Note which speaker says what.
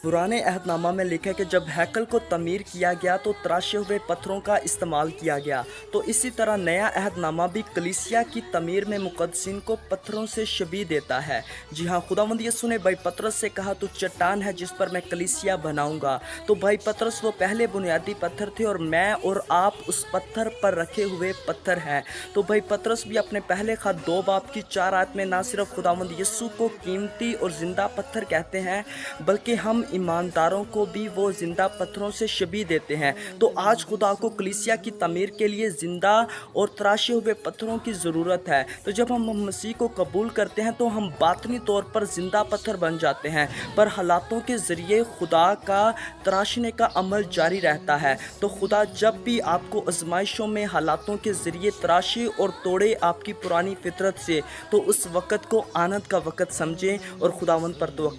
Speaker 1: पुराने अहदनामा में लिखा है कि जब हैकल को तमीर किया गया तो तराशे हुए पत्थरों का इस्तेमाल किया गया। तो इसी तरह नया अहदनामा भी कलीसिया की तमीर में मुक़द्दसीन को पत्थरों से शबीह देता है। जी हाँ, खुदावंद यीशु ने भाई पतरस से कहा, तू चट्टान है जिस पर मैं कलीसिया बनाऊंगा। तो भाई पतरस वो पहले बुनियादी पत्थर थे और मैं और आप उस पत्थर पर रखे हुए पत्थर हैं। तो भाई पतरस भी अपने पहले ख़त 2 बाब की 4 आयत में ना सिर्फ खुदावंद यीशु को कीमती और ज़िंदा पत्थर कहते हैं, बल्कि हम ईमानदारों को भी वो ज़िंदा पत्थरों से शबीह देते हैं। तो आज खुदा को कलीसिया की तमीर के लिए ज़िंदा और तराशे हुए पत्थरों की ज़रूरत है। तो जब हम मसीह को कबूल करते हैं तो हम बातनी तौर पर ज़िंदा पत्थर बन जाते हैं, पर हालातों के ज़रिए खुदा का तराशने का अमल जारी रहता है। तो खुदा जब भी आपको आजमाइशों में हालातों के ज़रिए तराशे और तोड़े आपकी पुरानी फितरत से, तो उस वक़्त को आनंद का वक़्त समझें और खुदावंद पर तवक्कुल